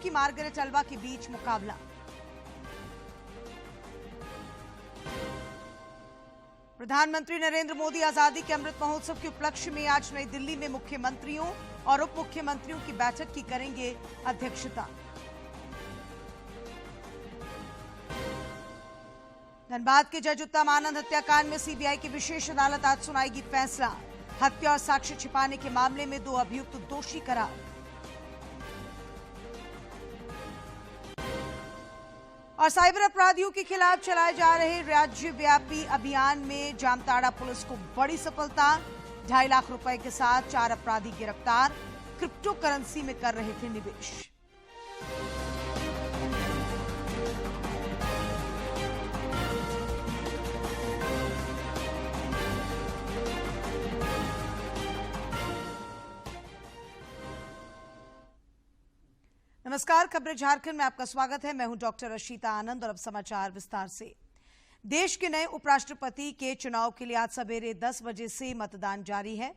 की Margaret Alva के बीच मुकाबला। प्रधानमंत्री नरेंद्र मोदी आजादी के अमृत महोत्सव के उपलक्ष्य में आज नई दिल्ली में मुख्यमंत्रियों और उप मुख्यमंत्रियों की बैठक की करेंगे अध्यक्षता। धनबाद के जज उत्तम आनंद हत्याकांड में सीबीआई की विशेष अदालत आज सुनाएगी फैसला। हत्या और साक्ष्य छिपाने के मामले में 2 अभियुक्त दोषी करार। और साइबर अपराधियों के खिलाफ चलाए जा रहे राज्यव्यापी अभियान में जामताड़ा पुलिस को बड़ी सफलता। 2.5 लाख रुपए के साथ 4 अपराधी गिरफ्तार। क्रिप्टो करेंसी में कर रहे थे निवेश। नमस्कार, खबरें झारखंड में आपका स्वागत है। मैं हूं डॉक्टर अशीता आनंद और अब समाचार विस्तार से। देश के नए उपराष्ट्रपति के चुनाव के लिए आज सवेरे 10 बजे से मतदान जारी है।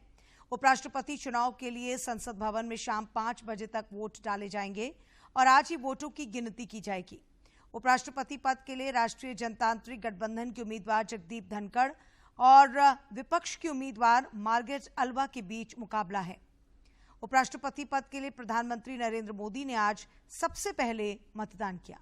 उपराष्ट्रपति चुनाव के लिए संसद भवन में शाम 5 बजे तक वोट डाले जाएंगे और आज ही वोटों की गिनती की जाएगी। उपराष्ट्रपति पद के लिए राष्ट्रीय जनतांत्रिक गठबंधन के उम्मीदवार जगदीप धनखड़ और विपक्ष की उम्मीदवार मार्गरेट अल्वा के बीच मुकाबला है। उपराष्ट्रपति पद के लिए प्रधानमंत्री नरेंद्र मोदी ने आज सबसे पहले मतदान किया।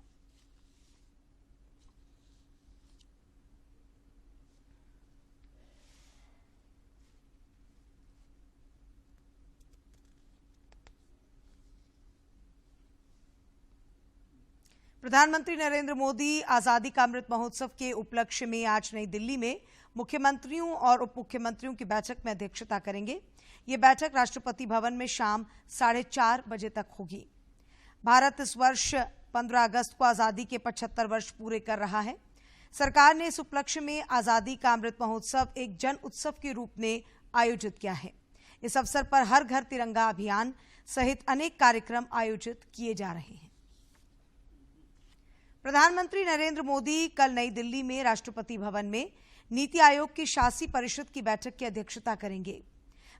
प्रधानमंत्री नरेंद्र मोदी आजादी का अमृत महोत्सव के उपलक्ष्य में आज नई दिल्ली में मुख्यमंत्रियों और उप मुख्यमंत्रियों की बैठक में अध्यक्षता करेंगे। ये बैठक राष्ट्रपति भवन में शाम 4:30 बजे तक होगी। भारत इस वर्ष 15 अगस्त को आजादी के 75 वर्ष पूरे कर रहा है। सरकार ने इस उपलक्ष्य में आजादी का अमृत महोत्सव एक जन उत्सव के रूप में आयोजित किया है। इस अवसर पर हर घर तिरंगा अभियान सहित अनेक कार्यक्रम आयोजित किए जा रहे हैं। प्रधानमंत्री नरेंद्र मोदी कल नई दिल्ली में राष्ट्रपति भवन में नीति आयोग की शासी परिषद की बैठक की अध्यक्षता करेंगे।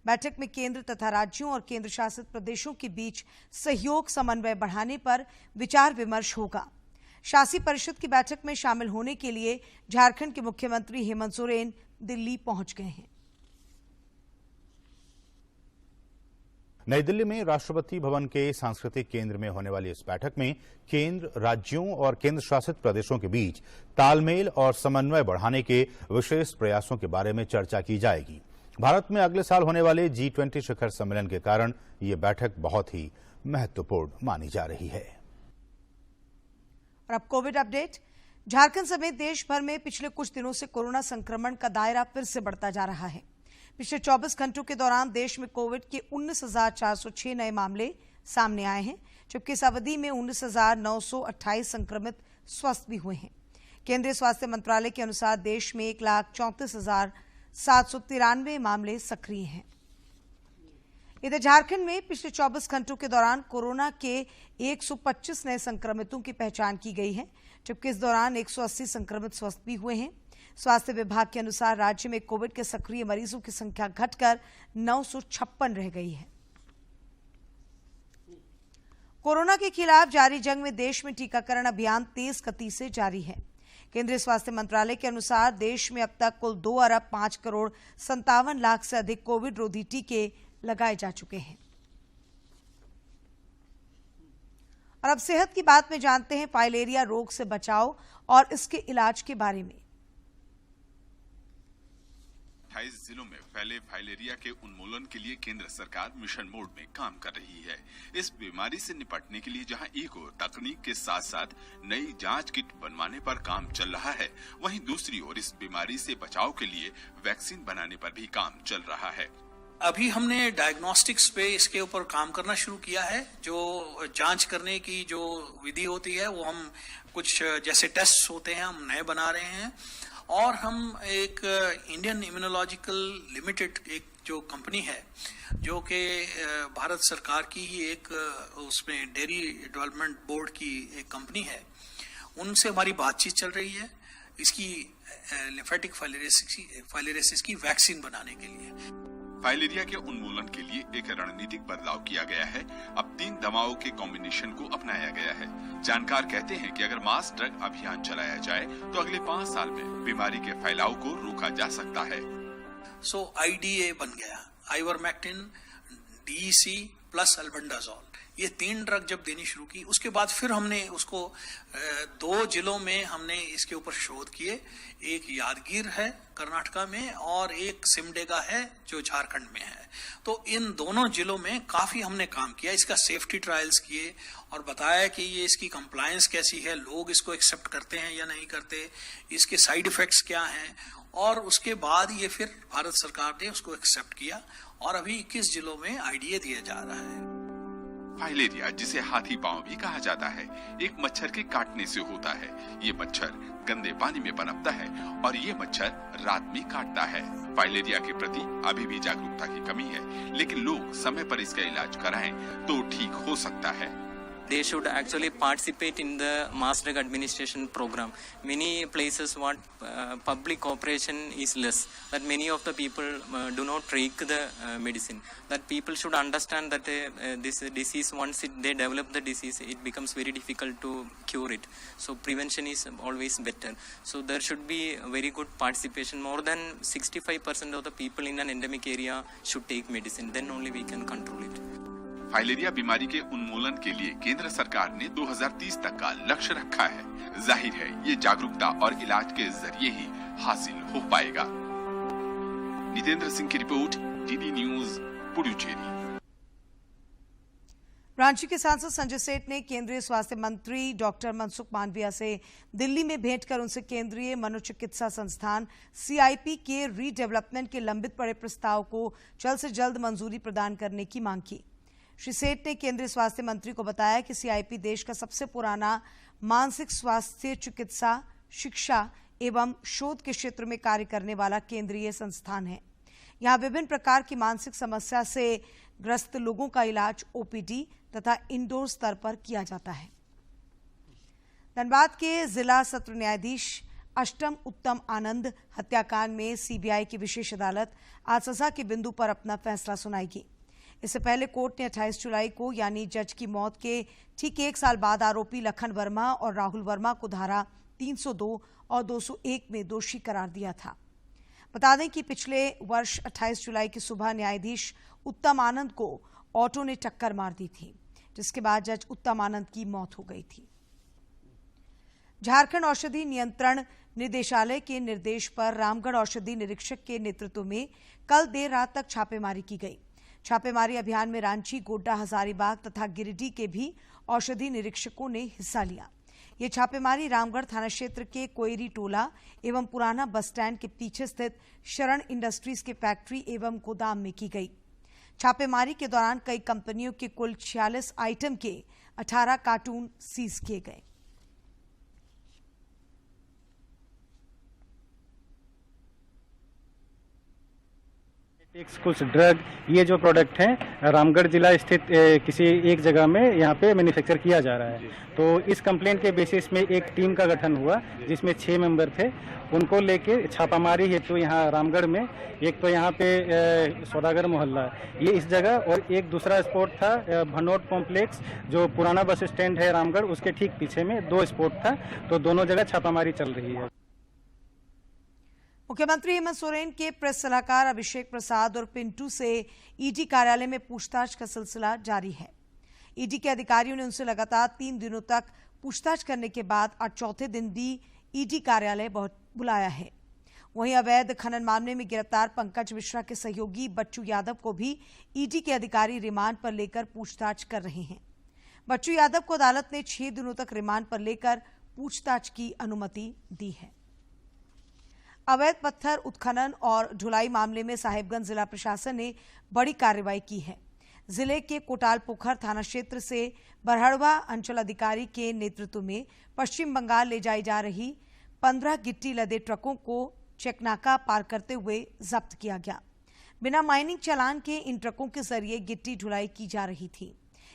बैठक में केंद्र तथा राज्यों और केंद्र शासित प्रदेशों के बीच सहयोग समन्वय बढ़ाने पर विचार विमर्श होगा। शासी परिषद की बैठक में शामिल होने के लिए झारखंड के मुख्यमंत्री हेमंत सोरेन दिल्ली पहुंच गए हैं। नई दिल्ली में राष्ट्रपति भवन के सांस्कृतिक केंद्र में होने वाली इस बैठक में केंद्र, राज्यों और केंद्र शासित प्रदेशों के बीच तालमेल और समन्वय बढ़ाने के विशेष प्रयासों के बारे में चर्चा की जाएगी। भारत में अगले साल होने वाले G20 शिखर सम्मेलन के कारण ये बैठक बहुत ही महत्वपूर्ण मानी जा रही है। और अब कोविड अपडेट। झारखंड समेत देश भर में पिछले कुछ दिनों से कोरोना संक्रमण का दायरा फिर से बढ़ता जा रहा है। पिछले 24 घंटों के दौरान देश में कोविड के 19,406 नए मामले सामने आए हैं, जबकि इस अवधि में 19,928 संक्रमित स्वस्थ भी हुए हैं। केंद्रीय स्वास्थ्य मंत्रालय के अनुसार देश में 1,34,793 मामले सक्रिय हैं। इधर झारखंड में पिछले 24 घंटों के दौरान कोरोना के 125 नए संक्रमितों की पहचान की गई है, जबकि इस दौरान 180 संक्रमित स्वस्थ भी हुए हैं। स्वास्थ्य विभाग के अनुसार राज्य में कोविड के सक्रिय मरीजों की संख्या घटकर 956 रह गई है। कोरोना के खिलाफ जारी जंग में देश में टीकाकरण अभियान तेज गति से जारी है। केंद्रीय स्वास्थ्य मंत्रालय के अनुसार देश में अब तक कुल 2,05,57,00,000 से अधिक कोविड रोधी टीके लगाए जा चुके हैं। और अब सेहत की बात में जानते हैं फाइलेरिया रोग से बचाव और इसके इलाज के बारे में। 28 जिलों में फैले फाइलेरिया के उन्मूलन के लिए केंद्र सरकार मिशन मोड में काम कर रही है। इस बीमारी से निपटने के लिए जहां एक ओर तकनीक के साथ साथ नई जांच किट बनवाने पर काम चल रहा है, वहीं दूसरी ओर इस बीमारी से बचाव के लिए वैक्सीन बनाने पर भी काम चल रहा है। अभी हमने डायग्नोस्टिक्स पे इसके ऊपर काम करना शुरू किया है। जो जांच करने की जो विधि होती है वो हम कुछ जैसे टेस्ट होते हैं हम नए बना रहे हैं, और हम एक इंडियन इम्यूनोलॉजिकल लिमिटेड एक जो कंपनी है जो कि भारत सरकार की ही एक उसमें डेयरी डेवलपमेंट बोर्ड की एक कंपनी है, उनसे हमारी बातचीत चल रही है इसकी लिम्फेटिक फाइलेरियासिस की वैक्सीन बनाने के लिए। फाइलेरिया के उन्मूलन के लिए एक रणनीतिक बदलाव किया गया है। अब 3 दवाओं के कॉम्बिनेशन को अपनाया गया है। जानकार कहते हैं कि अगर मास ड्रग अभियान चलाया जाए तो अगले 5 साल में बीमारी के फैलाव को रोका जा सकता है। सो IDA बन गया, आइवरमेक्टिन, DEC प्लस अल्बेंडाजोल, ये 3 ड्रग जब देनी शुरू की, उसके बाद फिर हमने उसको 2 जिलों में हमने इसके ऊपर शोध किए। एक यादगीर है कर्नाटका में और एक सिमडेगा है जो झारखंड में है। तो इन दोनों जिलों में काफी हमने काम किया, इसका सेफ्टी ट्रायल्स किए और बताया कि ये इसकी कंप्लायंस कैसी है, लोग इसको एक्सेप्ट करते हैं या नहीं करते, इसके साइड इफेक्ट्स क्या हैं, और उसके बाद ये फिर भारत सरकार ने उसको एक्सेप्ट किया और अभी 21 जिलों में IDA दिया जा रहा है। फाइलेरिया, जिसे हाथी पांव भी कहा जाता है, एक मच्छर के काटने से होता है। ये मच्छर गंदे पानी में पनपता है और ये मच्छर रात में काटता है। फाइलेरिया के प्रति अभी भी जागरूकता की कमी है, लेकिन लोग समय पर इसका इलाज कराएं तो ठीक हो सकता है। They should actually participate in the mass drug administration program. Many places what public cooperation is less, that many of the people do not take the medicine. That people should understand that this disease, once they develop the disease, it becomes very difficult to cure it. So prevention is always better. So there should be very good participation. More than 65% of the people in an endemic area should take medicine. Then only we can control it. Filaria बीमारी के उन्मूलन के लिए केंद्र सरकार ने 2030 तक का लक्ष्य रखा है। जाहिर है ये जागरूकता और इलाज के जरिए ही हासिल हो पाएगा। नितेंद्र सिंह की report, DD news, Puducherry. Ranchi के सांसद संजय सेठ ने केंद्रीय स्वास्थ्य मंत्री डॉक्टर मनसुख मांडविया से दिल्ली में भेंट कर उनसे केंद्रीय मनोचिकित्सा संस्थान CIP के रीडेवलपमेंट के लंबित पड़े प्रस्ताव को जल्द से जल्द मंजूरी प्रदान करने की मांग की। श्री सेठ ने केंद्रीय स्वास्थ्य मंत्री को बताया कि CIP देश का सबसे पुराना मानसिक स्वास्थ्य चिकित्सा, शिक्षा एवं शोध के क्षेत्र में कार्य करने वाला केंद्रीय संस्थान है। यहां विभिन्न प्रकार की मानसिक समस्या से ग्रस्त लोगों का इलाज OPD तथा इंडोर स्तर पर किया जाता है। धनबाद के जिला सत्र न्यायाधीश अष्टम उत्तम आनंद हत्याकांड में CBI की विशेष अदालत आज सजा के बिंदु पर अपना फैसला सुनाएगी। इससे पहले कोर्ट ने 28 जुलाई को यानी जज की मौत के ठीक 1 साल बाद आरोपी लखन वर्मा और राहुल वर्मा को धारा 302 और 201 में दोषी करार दिया था। बता दें कि पिछले वर्ष 28 जुलाई की सुबह न्यायाधीश उत्तम आनंद को ऑटो ने टक्कर मार दी थी, जिसके बाद जज उत्तम आनंद की मौत हो गई थी। झारखंड औषधि नियंत्रण निदेशालय के निर्देश पर रामगढ़ औषधि निरीक्षक के नेतृत्व में कल देर रात तक छापेमारी की गई। छापेमारी अभियान में रांची, गोड्डा, हजारीबाग तथा गिरिडीह के भी औषधि निरीक्षकों ने हिस्सा लिया। ये छापेमारी रामगढ़ थाना क्षेत्र के कोयरी टोला एवं पुराना बस स्टैंड के पीछे स्थित शरण इंडस्ट्रीज के फैक्ट्री एवं गोदाम में की गई। छापेमारी के दौरान कई कंपनियों के कुल 46 आइटम के 18 कार्टून सीज किए गए। कुछ ड्रग, ये जो प्रोडक्ट हैं रामगढ़ जिला स्थित किसी एक जगह में यहाँ पे मैन्युफैक्चर किया जा रहा है। तो इस कंप्लेंट के बेसिस में एक टीम का गठन हुआ जिसमें 6 मेंबर थे। उनको लेके छापामारी हेतु तो यहाँ रामगढ़ में एक तो यहाँ पे सौदागर मोहल्ला, ये इस जगह, और एक दूसरा स्पॉट था भनोट कॉम्प्लेक्स जो पुराना बस स्टैंड है रामगढ़, उसके ठीक पीछे में 2 स्पॉट था। तो दोनों जगह छापामारी चल रही है। मुख्यमंत्री हेमंत सोरेन के प्रेस सलाहकार अभिषेक प्रसाद और पिंटू से ईडी कार्यालय में पूछताछ का सिलसिला जारी है। ईडी के अधिकारियों ने उनसे लगातार 3 दिनों तक पूछताछ करने के बाद आज चौथे दिन भी ईडी कार्यालय बुलाया है। वहीं अवैध खनन मामले में गिरफ्तार पंकज मिश्रा के सहयोगी बच्चू यादव को भी ईडी के अधिकारी रिमांड पर लेकर पूछताछ कर रहे हैं। बच्चू यादव को अदालत ने 6 दिनों तक रिमांड पर लेकर पूछताछ की अनुमति दी है। अवैध पत्थर उत्खनन और ढुलाई मामले में साहिबगंज जिला प्रशासन ने बड़ी कार्रवाई की है। जिले के कोटालपोखर थाना क्षेत्र से बरहड़वा अंचल अधिकारी के नेतृत्व में पश्चिम बंगाल ले जाई जा रही 15 गिट्टी लदे ट्रकों को चेकनाका पार करते हुए जब्त किया गया। बिना माइनिंग चालान के इन ट्रकों के जरिए गिट्टी ढुलाई की जा रही थी।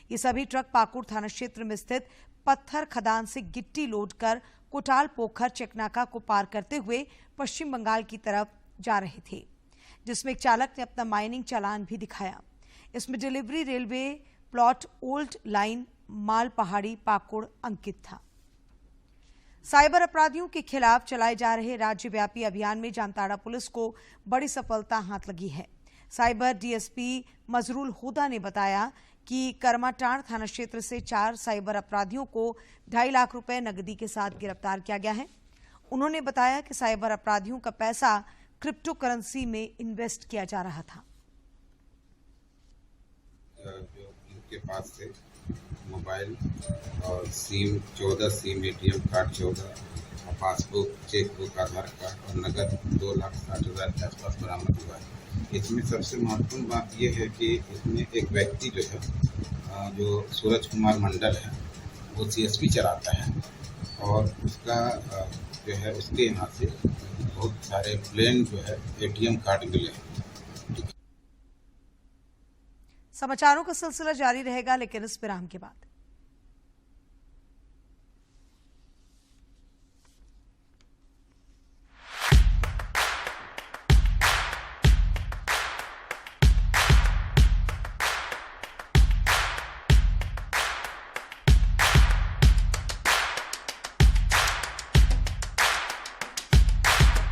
ये सभी ट्रक पाकुड़ थाना क्षेत्र में स्थित पत्थर खदान से गिट्टी लोड कर कोटालपोखर चेकनाका को पार करते हुए पश्चिम बंगाल की तरफ जा रहे थे। जिसमें एक चालक ने अपना माइनिंग चालान भी दिखाया। इसमें delivery railway plot old line Mal Pahari Pakur अंकित था। साइबर अपराधियों के खिलाफ चलाए जा रहे राज्यव्यापी अभियान में जामताड़ा पुलिस को बड़ी सफलता हाथ लगी है। साइबर डीएसपी मजरूल हुदा ने बताया कि करमाटांड़ थाना क्षेत्र से 4 साइबर अपराधियों को 2.5 लाख रुपए नकदी के साथ गिरफ्तार किया गया है। उन्होंने बताया कि साइबर अपराधियों का पैसा क्रिप्टो करेंसी में इन्वेस्ट किया जा रहा था। जो इनके पास से मोबाइल और SIM 14 SIM, ATM card 14, passbook, chequebook, Aadhaar card और नगद 2,60,000 के आसपास बरामद हुआ है। इसमें सबसे महत्वपूर्ण बात यह है कि इसमें एक व्यक्ति जो है, जो सूरज कुमार मंडल है, वो सीएसपी चलाता है और उसका जो है उसके यहाँ से बहुत सारे प्लेन जो है एटीएम कार्ड मिले हैं। समाचारों का सिलसिला जारी रहेगा, लेकिन इस विराम के बाद।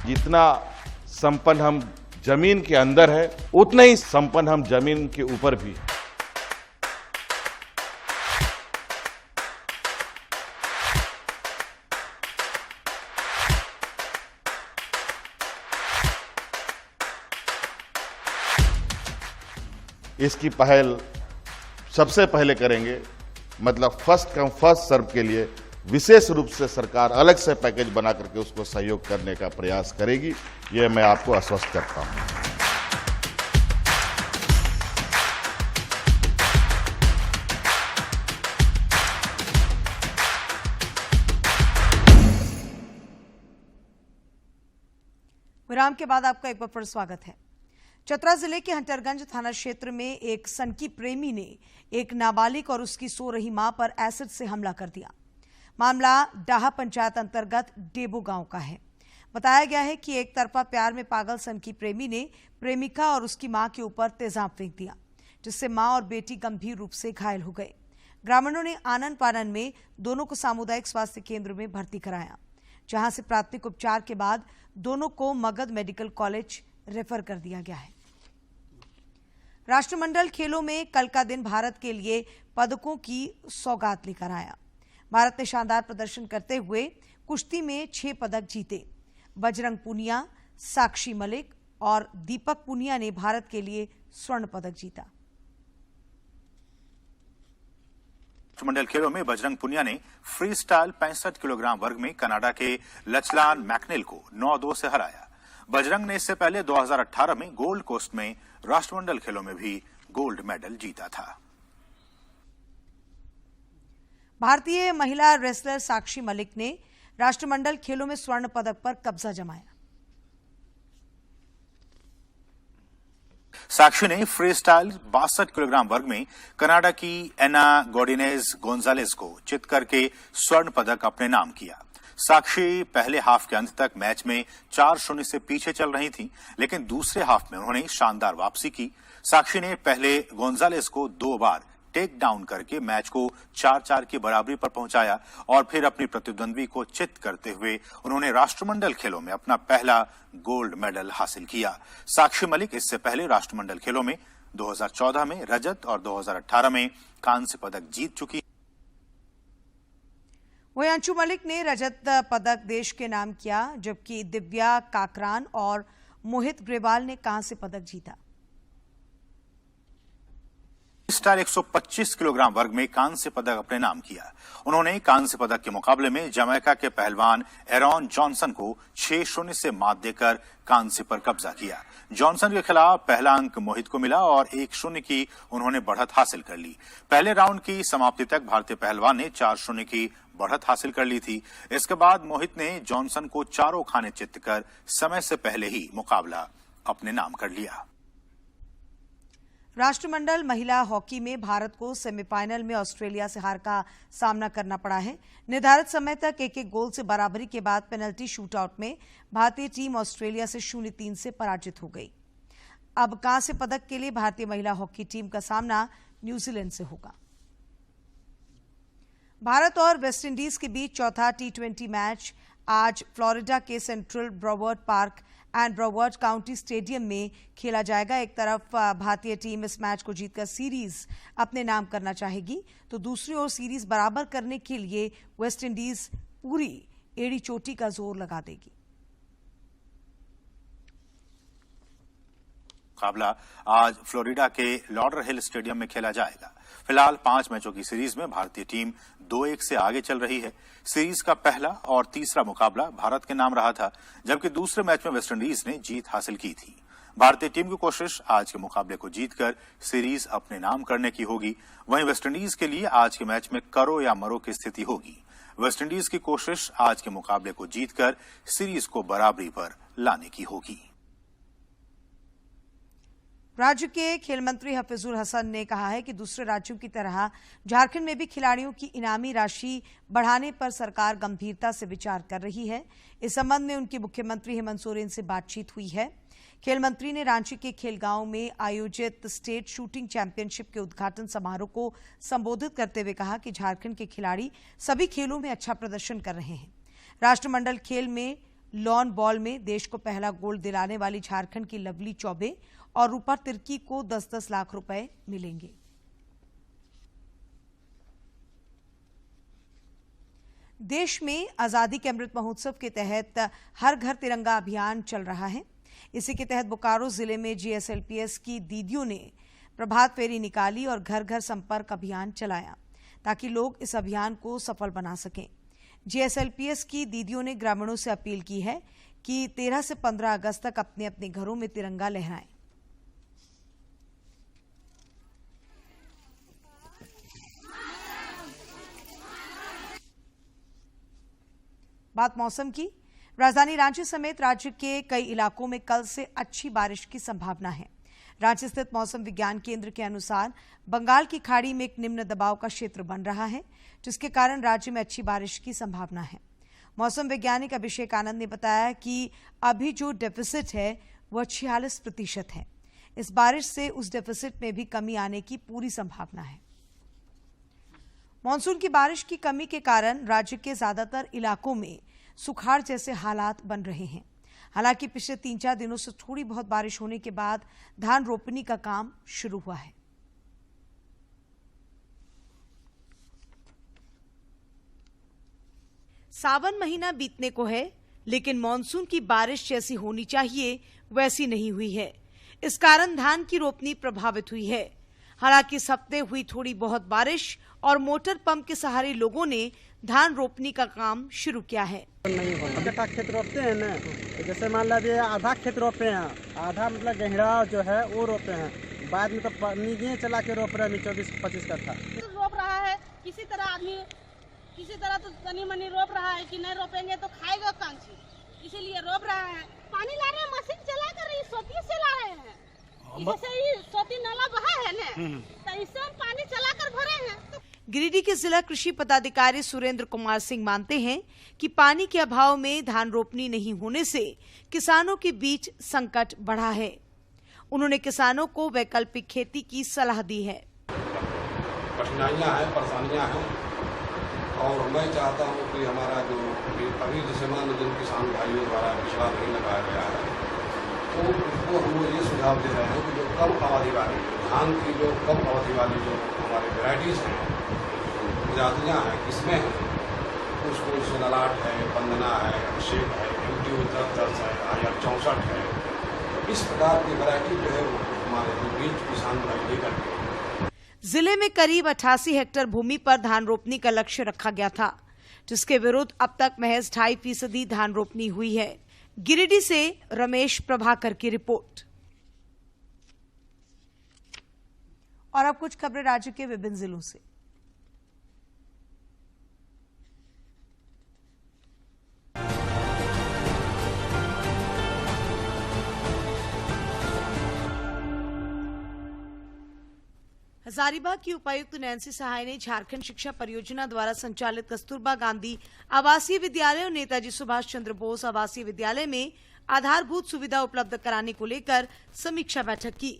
जितना संपन्न हम जमीन के अंदर है, उतना ही संपन्न हम जमीन के ऊपर भी। इसकी पहल सबसे पहले करेंगे, मतलब फर्स्ट कम फर्स्ट सर्व के लिए विशेष रूप से सरकार अलग से पैकेज बना करके उसको सहयोग करने का प्रयास करेगी, यह मैं आपको आश्वस्त करता हूं। विराम के बाद आपका एक बार फिर स्वागत है। चतरा जिले के हंटरगंज थाना क्षेत्र में एक सनकी प्रेमी ने एक नाबालिग और उसकी सो रही मां पर एसिड से हमला कर दिया। मामला डाहा पंचायत अंतर्गत डेबो गांव का है। बताया गया है कि एक तरफा प्यार में पागल सनकी प्रेमी ने प्रेमिका और उसकी मां के ऊपर तेजाब फेंक दिया, जिससे मां और बेटी गंभीर रूप से घायल हो गए। ग्रामीणों ने आनन फानन में दोनों को सामुदायिक स्वास्थ्य केंद्र में भर्ती कराया, जहां से प्राथमिक उपचार के बाद दोनों को मगध मेडिकल कॉलेज रेफर कर दिया गया है। राष्ट्रमंडल खेलों में कल का दिन भारत के लिए पदकों की सौगात लेकर आया। भारत ने शानदार प्रदर्शन करते हुए कुश्ती में 6 पदक जीते। बजरंग पुनिया, साक्षी मलिक और दीपक पुनिया ने भारत के लिए स्वर्ण पदक जीता। राष्ट्रमंडल खेलों में बजरंग पुनिया ने फ्री स्टाइल 65 किलोग्राम वर्ग में कनाडा के लचलान मैकनेल को 9-2 से हराया। बजरंग ने इससे पहले 2018 में गोल्ड कोस्ट में राष्ट्रमंडल खेलों में भी गोल्ड मेडल जीता था। भारतीय महिला रेसलर साक्षी मलिक ने राष्ट्रमंडल खेलों में स्वर्ण पदक पर कब्जा जमाया। साक्षी ने फ्री स्टाइल 62 किलोग्राम वर्ग में कनाडा की एना गोडिनेज गोंजालेस को चित करके स्वर्ण पदक अपने नाम किया। साक्षी पहले हाफ के अंत तक मैच में 4-0 से पीछे चल रही थी, लेकिन दूसरे हाफ में उन्होंने शानदार वापसी की। साक्षी ने पहले गोंजालेस को 2 बार टेक डाउन करके मैच को 4-4 की बराबरी पर पहुंचाया और फिर अपनी प्रतिद्वंद्वी को चित करते हुए उन्होंने राष्ट्रमंडल खेलों में अपना पहला गोल्ड मेडल हासिल किया। साक्षी मलिक इससे पहले राष्ट्रमंडल खेलों में 2014 में रजत और 2018 में कांस्य पदक जीत चुकी। वहीं अंशु मलिक ने रजत पदक देश के नाम किया, जबकि दिव्या काकरान और मोहित ग्रेवाल ने कांस्य पदक जीता। स्टार 125 किलोग्राम वर्ग में कांस्य पदक अपने नाम किया। उन्होंने कांस्य पदक के मुकाबले में जमैका के पहलवान एरॉन जॉनसन को 6-0 से मात देकर कांस्य पर कब्जा किया। जॉनसन के खिलाफ पहला अंक मोहित को मिला और 1-0 की उन्होंने बढ़त हासिल कर ली। पहले राउंड की समाप्ति तक भारतीय पहलवान ने 4-0 की बढ़त हासिल कर ली थी। इसके बाद मोहित ने जॉनसन को चारों खाने चित कर समय से पहले ही मुकाबला अपने नाम कर लिया। राष्ट्रमंडल महिला हॉकी में भारत को सेमीफाइनल में ऑस्ट्रेलिया से हार का सामना करना पड़ा है। निर्धारित समय तक 1-1 गोल से बराबरी के बाद पेनल्टी शूटआउट में भारतीय टीम ऑस्ट्रेलिया से 0-3 से पराजित हो गई। अब कांस्य पदक के लिए भारतीय महिला हॉकी टीम का सामना न्यूजीलैंड से होगा। भारत और वेस्टइंडीज के बीच चौथा टी20 मैच आज फ्लोरिडा के Central Broward Park and Broward County Stadium में खेला जाएगा। एक तरफ भारतीय टीम इस मैच को जीतकर सीरीज अपने नाम करना चाहेगी, तो दूसरी ओर सीरीज बराबर करने के लिए वेस्टइंडीज पूरी एड़ी चोटी का जोर लगा देगी। मुकाबला आज फ्लोरिडा के लॉडरहिल स्टेडियम में खेला जाएगा। फिलहाल 5 मैचों की सीरीज में भारतीय टीम 2-1 से आगे चल रही है। सीरीज का पहला और तीसरा मुकाबला भारत के नाम रहा था, जबकि दूसरे मैच में वेस्टइंडीज ने जीत हासिल की थी। भारतीय टीम की कोशिश आज के मुकाबले को जीतकर सीरीज अपने नाम करने की होगी। वहीं वेस्टइंडीज के लिए आज के मैच में करो या मरो की स्थिति होगी। वेस्टइंडीज की कोशिश आज के मुकाबले को जीतकर सीरीज को बराबरी पर लाने की होगी। राज्य के खेल मंत्री हफीजुल हसन ने कहा है कि दूसरे राज्यों की तरह झारखंड में भी खिलाड़ियों की इनामी राशि बढ़ाने पर सरकार गंभीरता से विचार कर रही है। इस संबंध में उनकी मुख्यमंत्री हेमंत सोरेन से बातचीत हुई है। खेल मंत्री ने रांची के खेलगांव में आयोजित स्टेट शूटिंग चैंपियनशिप के उद्घाटन समारोह को संबोधित करते हुए कहा कि झारखंड के खिलाड़ी सभी खेलों में अच्छा प्रदर्शन कर रहे हैं। राष्ट्रमंडल खेल में लॉन बॉल में देश को पहला गोल्ड दिलाने वाली झारखंड की लवली चौबे और रूपा तिर्की को 10-10 लाख रुपए मिलेंगे। देश में आजादी के अमृत महोत्सव के तहत हर घर तिरंगा अभियान चल रहा है। इसी के तहत बोकारो जिले में जीएसएलपीएस की दीदियों ने प्रभात फेरी निकाली और घर घर संपर्क अभियान चलाया ताकि लोग इस अभियान को सफल बना सकें। जीएसएलपीएस की दीदियों ने ग्रामीणों से अपील की है कि 13 से 15 अगस्त तक अपने अपने घरों में तिरंगा लहराएं। बात मौसम की। राजधानी रांची समेत राज्य के कई इलाकों में कल से अच्छी बारिश की संभावना है। रांची स्थित मौसम विज्ञान केंद्र के अनुसार बंगाल की खाड़ी में एक निम्न दबाव का क्षेत्र बन रहा है, जिसके कारण राज्य में अच्छी बारिश की संभावना है। मौसम वैज्ञानिक अभिषेक आनंद ने बताया कि अभी जो डेफिसिट है वह 46% है। इस बारिश से उस डेफिसिट में भी कमी आने की पूरी संभावना है। मानसून की बारिश की कमी के कारण राज्य के ज्यादातर इलाकों में सुखाड़ जैसे हालात बन रहे हैं। हालांकि पिछले 3-4 दिनों से थोड़ी बहुत बारिश होने के बाद धान रोपनी का काम शुरू हुआ है। सावन महीना बीतने को है, लेकिन मानसून की बारिश जैसी होनी चाहिए वैसी नहीं हुई है। इस कारण धान की रोपनी प्रभावित हुई है। हालांकि इस हफ्ते हुई थोड़ी बहुत बारिश और मोटर पंप के सहारे लोगों ने धान रोपनी का काम शुरू किया है। इकट्ठा खेत रोपते हैं ना, तो जैसे मान लीजिए आधा खेत रोपे हैं, आधा मतलब गहरा जो है वो रोपे हैं, बाद में तो निजे चला के रोप रहे हैं 24-25 कट्ठा रोप रहा है। किसी तरह आदमी किसी तरह तो तनी मनी रोप रहा है कि नहीं रोपेंगे तो खाएगा कांची, इसीलिए रोप रहा है। पानी ला रहे हैं, मशीन चला कर सोती से ला रहे हैं। जैसे ही सोती नाला बहा है ना, तो इससे हम पानी चला कर भरे हैं। गिरिडीह के जिला कृषि पदाधिकारी सुरेंद्र कुमार सिंह मानते हैं कि पानी के अभाव में धान रोपनी नहीं होने से किसानों के बीच संकट बढ़ा है। उन्होंने किसानों को वैकल्पिक खेती की सलाह दी है। कठिनाइयां हैं, परेशानियां हैं, और मैं चाहता हूं कि हमारा जो अभी जैसे मान जिन किसान भाइयों द्वारा पिछड़ा नहीं लगाया गया है, तो उसको हम ये सुझाव दे रहे हैं कि जो कम अवधि वाली धान की जो कम अवधि वाली जो हमारे वेराइटीज हैं, प्रजातियाँ हैं, किस्में हैं, उसको जैसे ललाट है, वंदना है, अभिषेक है, MT-10 है, IR 64 है, इस प्रकार की वैरायटी जो है वो हमारे बीच किसान भाई लेकर के जिले में करीब 88 हेक्टेयर भूमि पर धान रोपनी का लक्ष्य रखा गया था, जिसके विरुद्ध अब तक महज 2.5% धान रोपनी हुई है। गिरिडीह से रमेश प्रभाकर की रिपोर्ट। और अब कुछ खबरें राज्य के विभिन्न जिलों से। हजारीबाग की उपायुक्त नैन्सी सहाय ने झारखंड शिक्षा परियोजना द्वारा संचालित कस्तूरबा गांधी आवासीय विद्यालय और नेताजी सुभाष चंद्र बोस आवासीय विद्यालय में आधारभूत सुविधा उपलब्ध कराने को लेकर समीक्षा बैठक की।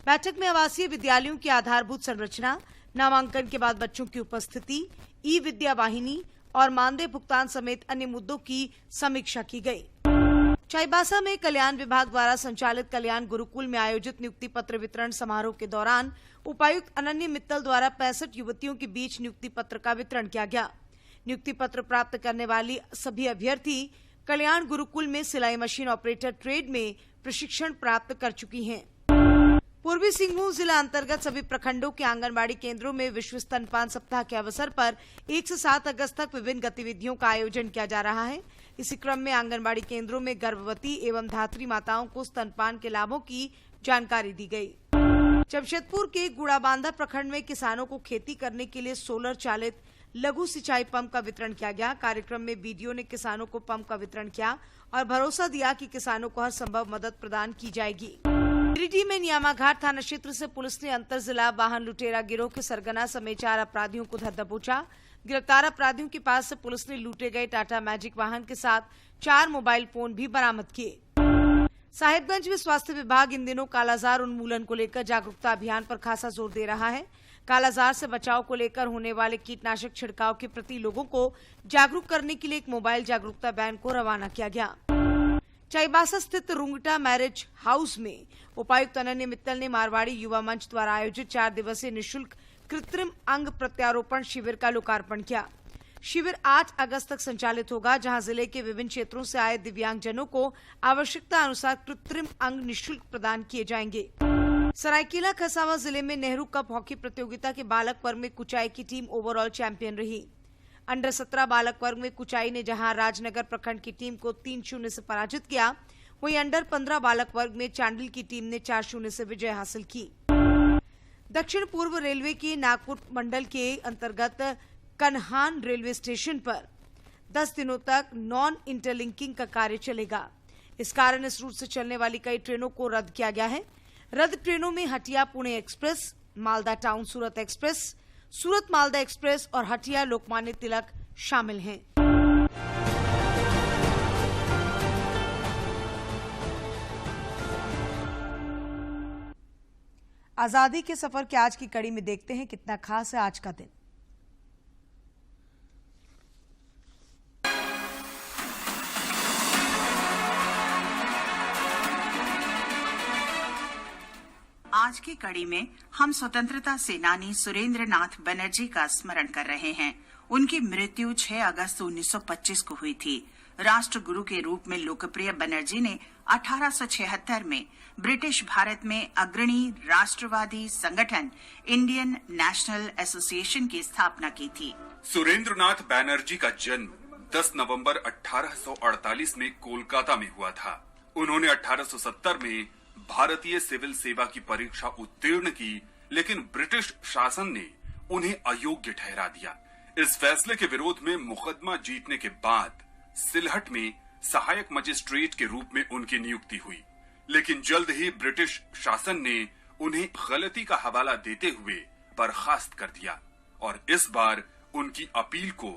बैठक में आवासीय विद्यालयों की आधारभूत संरचना, नामांकन के बाद बच्चों की उपस्थिति, ई विद्या वाहिनी और मानदेय भुगतान समेत अन्य मुद्दों की समीक्षा की गई। चाईबासा में कल्याण विभाग द्वारा संचालित कल्याण गुरुकुल में आयोजित नियुक्ति पत्र वितरण समारोह के दौरान उपायुक्त अनन्य मित्तल द्वारा 65 युवतियों के बीच नियुक्ति पत्र का वितरण किया गया। नियुक्ति पत्र प्राप्त करने वाली सभी अभ्यर्थी कल्याण गुरुकुल में सिलाई मशीन ऑपरेटर ट्रेड में प्रशिक्षण प्राप्त कर चुकी हैं। पूर्वी सिंहभूम जिला अंतर्गत सभी प्रखंडों के आंगनबाड़ी केंद्रों में विश्व स्तनपान सप्ताह के अवसर पर 1 से 7 अगस्त तक विभिन्न गतिविधियों का आयोजन किया जा रहा है। इसी क्रम में आंगनबाड़ी केंद्रों में गर्भवती एवं धात्री माताओं को स्तनपान के लाभों की जानकारी दी गई। जमशेदपुर के गुड़ाबांधा प्रखंड में किसानों को खेती करने के लिए सोलर चालित लघु सिंचाई पंप का वितरण किया गया। कार्यक्रम में बीडीओ ने किसानों को पंप का वितरण किया और भरोसा दिया कि किसानों को हर संभव मदद प्रदान की जाएगी। गिरिडीह में नियामाघाट थाना क्षेत्र से पुलिस ने अंतर जिला वाहन लुटेरा गिरोह के सरगना समेत 4 अपराधियों को धर दबोचा। गिरफ्तार अपराधियों के पास से पुलिस ने लूटे गए टाटा मैजिक वाहन के साथ 4 मोबाइल फोन भी बरामद किए। साहिबगंज में स्वास्थ्य विभाग इन दिनों कालाजार उन्मूलन को लेकर जागरूकता अभियान पर खासा जोर दे रहा है। कालाजार से बचाव को लेकर होने वाले कीटनाशक छिड़काव के प्रति लोगों को जागरूक करने के लिए एक मोबाइल जागरूकता वैन को रवाना किया गया। चाईबासा स्थित रुंगटा मैरिज हाउस में उपायुक्त अनन्य मित्तल ने मारवाड़ी युवा मंच द्वारा आयोजित 4 दिवसीय निःशुल्क कृत्रिम अंग प्रत्यारोपण शिविर का लोकार्पण किया। शिविर 8 अगस्त तक संचालित होगा, जहां जिले के विभिन्न क्षेत्रों से आए दिव्यांगजनों को आवश्यकता अनुसार कृत्रिम अंग निःशुल्क प्रदान किए जाएंगे। सरायकेला खरसावां जिले में नेहरू कप हॉकी प्रतियोगिता के बालक वर्ग में कुचाई की टीम ओवरऑल चैंपियन रही। अंडर 17 बालक वर्ग में कुचाई ने जहां राजनगर प्रखंड की टीम को 3-0 से पराजित किया, वहीं अंडर 15 बालक वर्ग में चांडिल की टीम ने 4-0 से विजय हासिल की। दक्षिण पूर्व रेलवे के नागपुर मंडल के अंतर्गत कन्हान रेलवे स्टेशन पर 10 दिनों तक नॉन इंटरलिंकिंग का कार्य चलेगा। इस कारण इस रूट से चलने वाली कई ट्रेनों को रद्द किया गया है। रद्द ट्रेनों में हटिया पुणे एक्सप्रेस, मालदा टाउन सूरत एक्सप्रेस, सूरत मालदा एक्सप्रेस और हटिया लोकमान्य तिलक शामिल हैं। आजादी के सफर के आज की कड़ी में देखते हैं कितना खास है आज का दिन। आज की कड़ी में हम स्वतंत्रता सेनानी सुरेंद्र नाथ बनर्जी का स्मरण कर रहे हैं। उनकी मृत्यु 6 अगस्त 1925 को हुई थी। राष्ट्र गुरु के रूप में लोकप्रिय बनर्जी ने 1876 में ब्रिटिश भारत में अग्रणी राष्ट्रवादी संगठन इंडियन नेशनल एसोसिएशन की स्थापना की थी। सुरेंद्रनाथ बैनर्जी का जन्म 10 नवंबर 1848 में कोलकाता में हुआ था। उन्होंने 1870 में भारतीय सिविल सेवा की परीक्षा उत्तीर्ण की, लेकिन ब्रिटिश शासन ने उन्हें अयोग्य ठहरा दिया। इस फैसले के विरोध में मुकदमा जीतने के बाद सिलहट में सहायक मजिस्ट्रेट के रूप में उनकी नियुक्ति हुई, लेकिन जल्द ही ब्रिटिश शासन ने उन्हें गलती का हवाला देते हुए बर्खास्त कर दिया और इस बार उनकी अपील को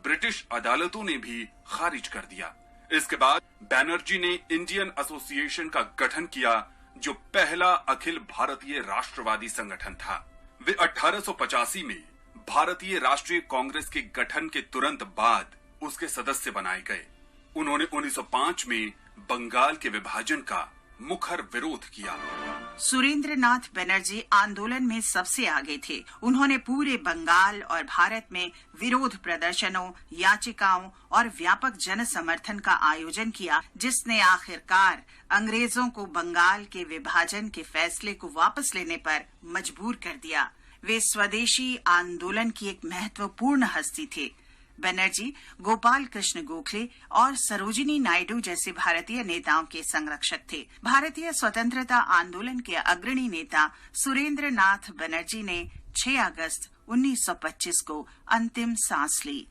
ब्रिटिश अदालतों ने भी खारिज कर दिया। इसके बाद बैनर्जी ने इंडियन एसोसिएशन का गठन किया, जो पहला अखिल भारतीय राष्ट्रवादी संगठन था। वे 1885 में भारतीय राष्ट्रीय कांग्रेस के गठन के तुरंत बाद उसके सदस्य बनाए गए। उन्होंने 1905 में बंगाल के विभाजन का मुखर विरोध किया। सुरेंद्र नाथ बनर्जी आंदोलन में सबसे आगे थे। उन्होंने पूरे बंगाल और भारत में विरोध प्रदर्शनों, याचिकाओं और व्यापक जन समर्थन का आयोजन किया, जिसने आखिरकार अंग्रेजों को बंगाल के विभाजन के फैसले को वापस लेने पर मजबूर कर दिया। वे स्वदेशी आंदोलन की एक महत्वपूर्ण हस्ती थे। बनर्जी गोपाल कृष्ण गोखले और सरोजिनी नायडू जैसे भारतीय नेताओं के संरक्षक थे। भारतीय स्वतंत्रता आंदोलन के अग्रणी नेता सुरेंद्र नाथ बनर्जी ने 6 अगस्त 1925 को अंतिम सांस ली।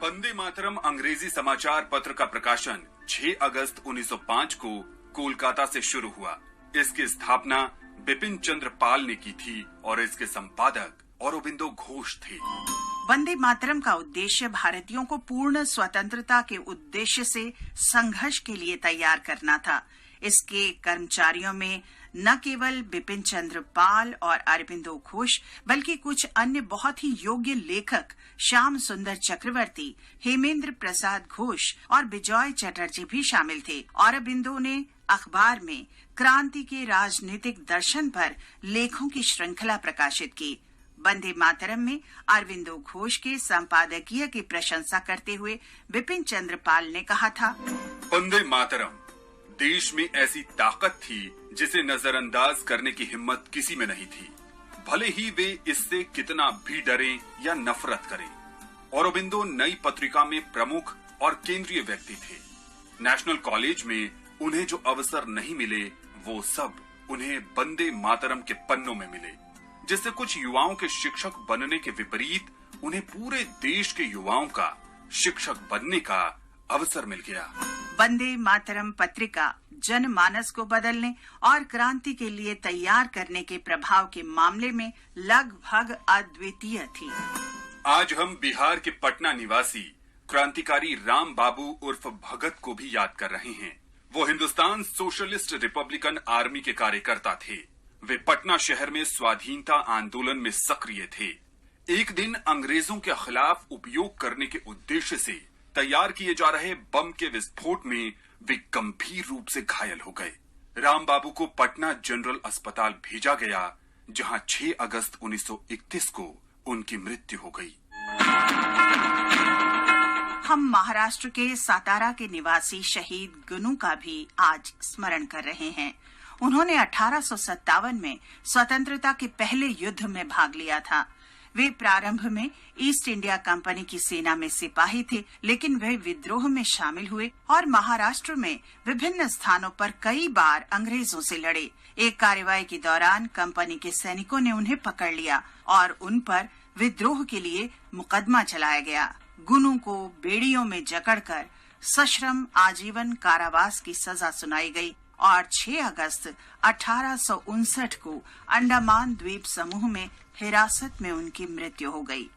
वंदे मातरम अंग्रेजी समाचार पत्र का प्रकाशन 6 अगस्त 1905 को कोलकाता से शुरू हुआ। इसकी स्थापना बिपिन चंद्र पाल ने की थी और इसके संपादक औरोबिंदो घोष थे। वंदे मातरम का उद्देश्य भारतीयों को पूर्ण स्वतंत्रता के उद्देश्य से संघर्ष के लिए तैयार करना था। इसके कर्मचारियों में न केवल बिपिन चंद्र पाल और अरबिंदो घोष बल्कि कुछ अन्य बहुत ही योग्य लेखक श्याम सुंदर चक्रवर्ती, हेमेंद्र प्रसाद घोष और बिजॉय चटर्जी भी शामिल थे। अरबिंदो ने अखबार में क्रांति के राजनीतिक दर्शन पर लेखों की श्रृंखला प्रकाशित की। वंदे मातरम में अरबिंदो घोष के संपादकीय की प्रशंसा करते हुए बिपिन चंद्र पाल ने कहा था, वंदे मातरम देश में ऐसी ताकत थी जिसे नजरअंदाज करने की हिम्मत किसी में नहीं थी, भले ही वे इससे कितना भी डरें या नफरत करें। औरोबिंदो नई पत्रिका में प्रमुख और केंद्रीय व्यक्ति थे। नेशनल कॉलेज में उन्हें जो अवसर नहीं मिले वो सब उन्हें वंदे मातरम के पन्नों में मिले, जिससे कुछ युवाओं के शिक्षक बनने के विपरीत उन्हें पूरे देश के युवाओं का शिक्षक बनने का अवसर मिल गया। वंदे मातरम पत्रिका जनमानस को बदलने और क्रांति के लिए तैयार करने के प्रभाव के मामले में लगभग अद्वितीय थी। आज हम बिहार के पटना निवासी क्रांतिकारी राम बाबू उर्फ भगत को भी याद कर रहे हैं। वो हिंदुस्तान सोशलिस्ट रिपब्लिकन आर्मी के कार्यकर्ता थे। वे पटना शहर में स्वाधीनता आंदोलन में सक्रिय थे। एक दिन अंग्रेजों के खिलाफ उपयोग करने के उद्देश्य से तैयार किए जा रहे बम के विस्फोट में वे गंभीर रूप से घायल हो गए। राम बाबू को पटना जनरल अस्पताल भेजा गया, जहां 6 अगस्त 1931 को उनकी मृत्यु हो गई। हम महाराष्ट्र के सातारा के निवासी शहीद गुनू का भी आज स्मरण कर रहे हैं। उन्होंने 1857 में स्वतंत्रता के पहले युद्ध में भाग लिया था। वे प्रारंभ में ईस्ट इंडिया कंपनी की सेना में सिपाही थे, लेकिन वे विद्रोह में शामिल हुए और महाराष्ट्र में विभिन्न स्थानों पर कई बार अंग्रेजों से लड़े। एक कार्रवाई के दौरान कंपनी के सैनिकों ने उन्हें पकड़ लिया और उन पर विद्रोह के लिए मुकदमा चलाया गया। गुनू को बेड़ियों में जकड़कर सश्रम आजीवन कारावास की सजा सुनाई गई और 6 अगस्त 1859 को अंडमान द्वीप समूह में हिरासत में उनकी मृत्यु हो गई।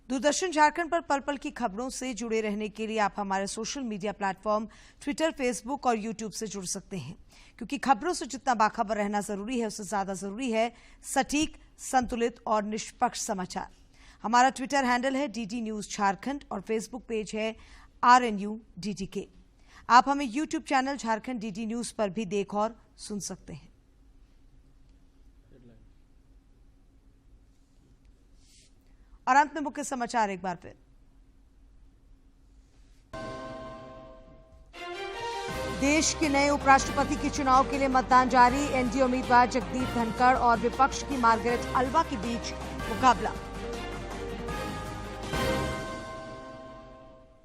दूरदर्शन झारखंड पर पल पल की खबरों से जुड़े रहने के लिए आप हमारे social media platform Twitter, Facebook और यूट्यूब से जुड़ सकते हैं, क्योंकि खबरों से जितना बाखबर रहना जरूरी है उससे ज्यादा जरूरी है सटीक, संतुलित और निष्पक्ष समाचार। हमारा ट्विटर हैंडल है DD न्यूज झारखंड और फेसबुक पेज है RNU DDK। आप हमें YouTube channel Jharkhand DD news पर भी देख और सुन सकते हैं। और अंत में मुख्य समाचार एक बार फिर। देश के नए उपराष्ट्रपति के चुनाव के लिए मतदान जारी। एनडीए उम्मीदवार जगदीप धनखड़ और विपक्ष की मार्गरेट अल्वा के बीच मुकाबला।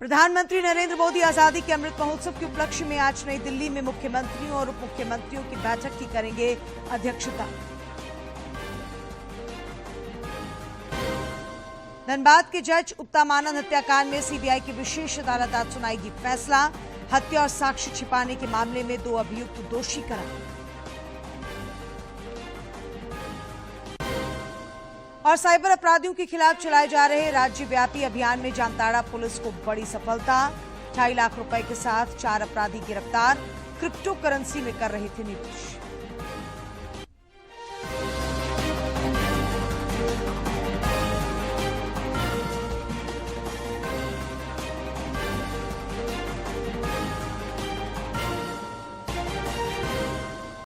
प्रधानमंत्री नरेंद्र मोदी आजादी के अमृत महोत्सव के उपलक्ष्य में आज नई दिल्ली में मुख्यमंत्रियों और उप मुख्यमंत्रियों की बैठक की करेंगे अध्यक्षता। धनबाद के जज उत्तमानंद हत्याकांड में सीबीआई की विशेष अदालत आज सुनाएगी फैसला। हत्या और साक्ष्य छिपाने के मामले में 2 अभियुक्त दोषी करार। और साइबर अपराधियों के खिलाफ चलाए जा रहे राज्यव्यापी अभियान में जामताड़ा पुलिस को बड़ी सफलता। 2.5 लाख रुपए के साथ 4 अपराधी गिरफ्तार। क्रिप्टो करेंसी में कर रहे थे निवेश।